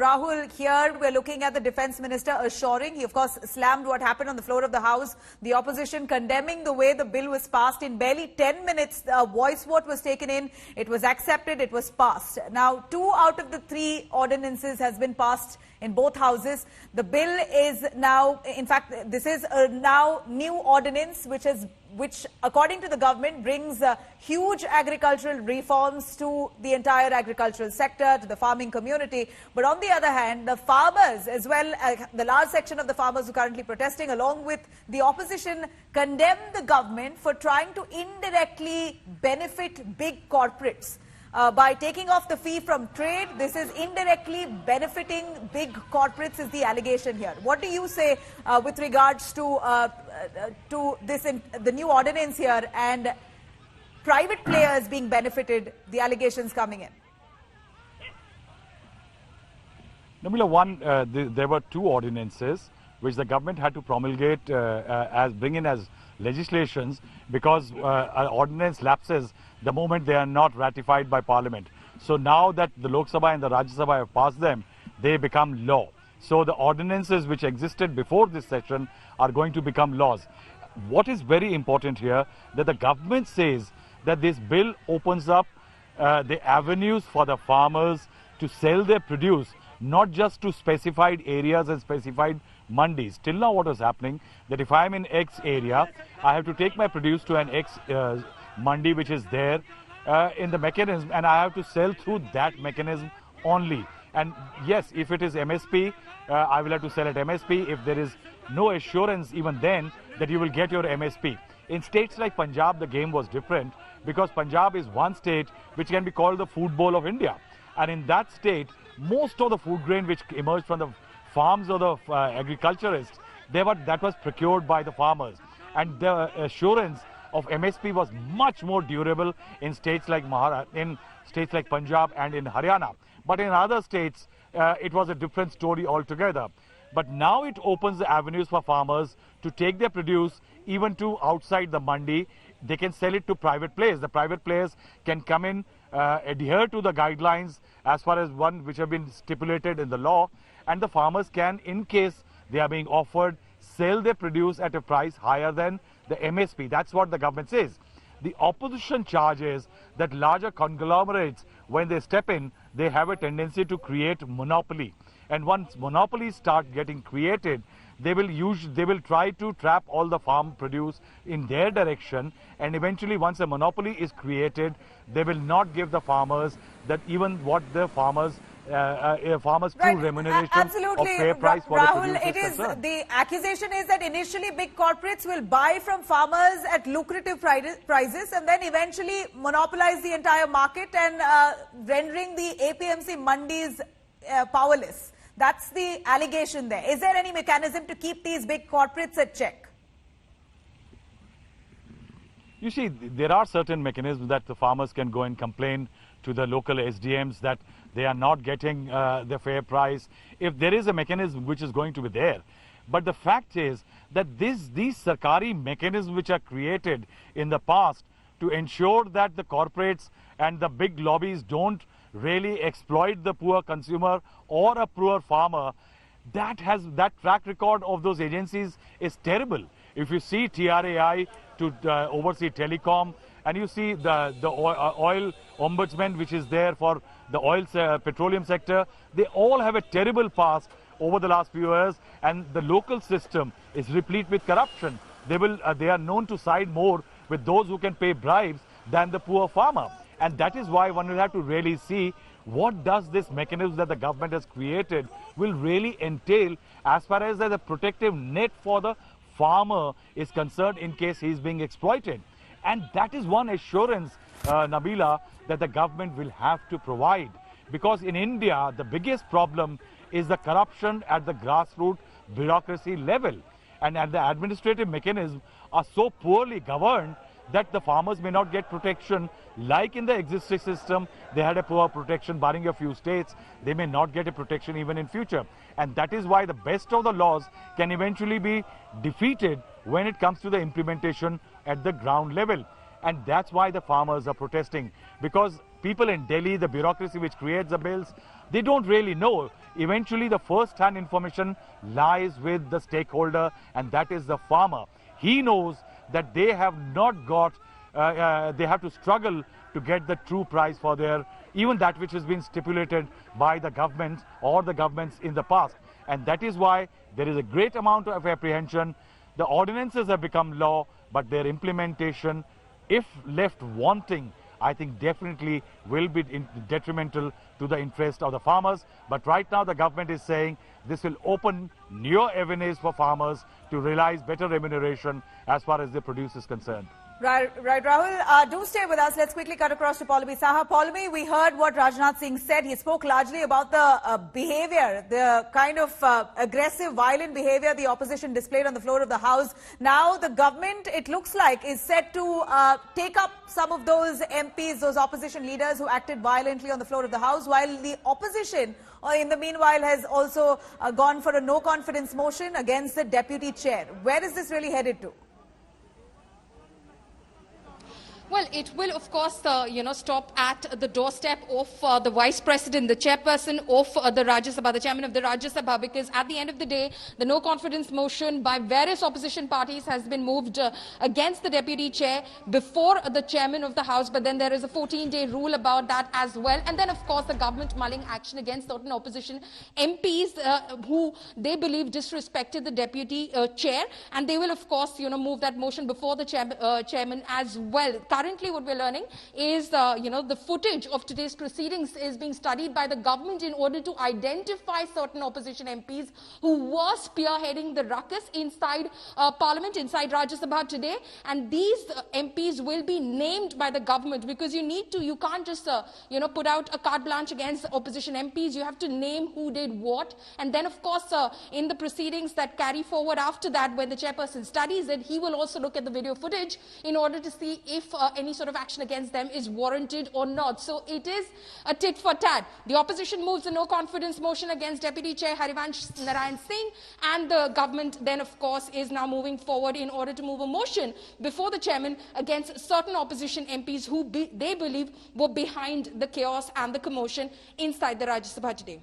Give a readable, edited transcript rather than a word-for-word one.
Rahul, here we're looking at the Defence Minister assuring, he of course slammed what happened on the floor of the House, the opposition condemning the way the bill was passed. In barely 10 minutes, a voice vote was taken in, it was accepted, it was passed. Now, 2 out of the 3 ordinances has been passed in both houses. The bill is now, in fact, this is a now new ordinance which according to the government brings huge agricultural reforms to the entire agricultural sector, to the farming community. But on the other hand, the farmers as well, the large section of the farmers who are currently protesting along with the opposition condemn the government for trying to indirectly benefit big corporates. By taking off the fee from trade, this is indirectly benefiting big corporates is the allegation here. What do you say with regards to this, the new ordinance here and private players being benefited, the allegations coming in? Nabila, there were 2 ordinances which the government had to promulgate bring in as legislations because an ordinance lapses the moment they are not ratified by Parliament. So now that the Lok Sabha and the Rajya Sabha have passed them, they become law. So the ordinances which existed before this session are going to become laws. What is very important here, that the government says that this bill opens up the avenues for the farmers to sell their produce, not just to specified areas and specified mandis. Till now what is happening, that if I am in X area, I have to take my produce to an X mandi which is there in the mechanism, and I have to sell through that mechanism only. And yes, if it is MSP, I will have to sell at MSP if there is no assurance even then that you will get your MSP. In states like Punjab, the game was different because Punjab is one state which can be called the food bowl of India. And in that state, most of the food grain which emerged from the farms of the agriculturists, that was procured by the farmers. And the assurance of MSP was much more durable in states like Punjab and in Haryana. But in other states, it was a different story altogether. But now it opens the avenues for farmers to take their produce even to outside the mandi. They can sell it to private players. The private players can come in, adhere to the guidelines as far as one which have been stipulated in the law, and the farmers can, in case they are being offered, sell their produce at a price higher than the MSP. That's what the government says. The opposition charges that larger conglomerates, when they step in, they have a tendency to create monopoly. And once monopolies start getting created, they will try to trap all the farm produce in their direction, and eventually once a monopoly is created, they will not give the farmers that even what the farmers true remuneration absolutely. Of fair price for Rahul, the produce. The accusation is that initially big corporates will buy from farmers at lucrative prices and then eventually monopolize the entire market and rendering the APMC mandis powerless. That's the allegation there. Is there any mechanism to keep these big corporates at check? You see, there are certain mechanisms that the farmers can go and complain to the local SDMs that they are not getting the fair price, if there is a mechanism which is going to be there. But the fact is that these Sarkari mechanisms which are created in the past to ensure that the corporates and the big lobbies don't really exploit the poor consumer or a poor farmer, that track record of those agencies is terrible. If you see TRAI to oversee telecom, and you see the oil ombudsman which is there for the oil petroleum sector, they all have a terrible past over the last few years, and the local system is replete with corruption. They are known to side more with those who can pay bribes than the poor farmer. And that is why one will have to really see what does this mechanism that the government has created will really entail as far as the protective net for the farmer is concerned in case he is being exploited. And that is one assurance, Nabila, that the government will have to provide. Because in India, the biggest problem is the corruption at the grassroots bureaucracy level. And the administrative mechanisms are so poorly governed that the farmers may not get protection. Like in the existing system, they had a poor protection, barring a few states. They may not get a protection even in future. And that is why the best of the laws can eventually be defeated when it comes to the implementation at the ground level. And that's why the farmers are protesting, because people in Delhi, the bureaucracy which creates the bills, they don't really know. Eventually, the first-hand information lies with the stakeholder, and that is the farmer. He knows that they have not got, they have to struggle to get the true price for their, even that which has been stipulated by the government or the governments in the past. And that is why there is a great amount of apprehension. The ordinances have become law, but their implementation, if left wanting, I think definitely will be detrimental to the interest of the farmers. But right now the government is saying this will open new avenues for farmers to realize better remuneration as far as their produce is concerned. Right, Rahul. Do stay with us. Let's quickly cut across to Paulami Saha. Paulami, we heard what Rajnath Singh said. He spoke largely about the behavior, the kind of aggressive, violent behavior the opposition displayed on the floor of the House. Now, the government, it looks like, is set to take up some of those MPs, those opposition leaders who acted violently on the floor of the House, while the opposition, in the meanwhile, has also gone for a no-confidence motion against the deputy chair. Where is this really headed to? Well, it will, of course, stop at the doorstep of the Vice President, the chairperson of the Rajya Sabha, the chairman of the Rajya Sabha, because at the end of the day, the no confidence motion by various opposition parties has been moved against the deputy chair before the chairman of the House. But then there is a 14-day rule about that as well. And then, of course, the government mulling action against certain opposition MPs who they believe disrespected the deputy chair. And they will, of course, move that motion before the chairman as well. Currently, what we're learning is, the footage of today's proceedings is being studied by the government in order to identify certain opposition MPs who were spearheading the ruckus inside Parliament, inside Rajya Sabha today. And these MPs will be named by the government, because you can't just, put out a carte blanche against opposition MPs. You have to name who did what. And then, of course, in the proceedings that carry forward after that, when the chairperson studies it, he will also look at the video footage in order to see if any sort of action against them is warranted or not. So it is a tit for tat. The opposition moves a no confidence motion against Deputy Chair Harivansh Narayan Singh, and the government then, of course, is now moving forward in order to move a motion before the chairman against certain opposition MPs who they believe were behind the chaos and the commotion inside the Rajya Sabha today.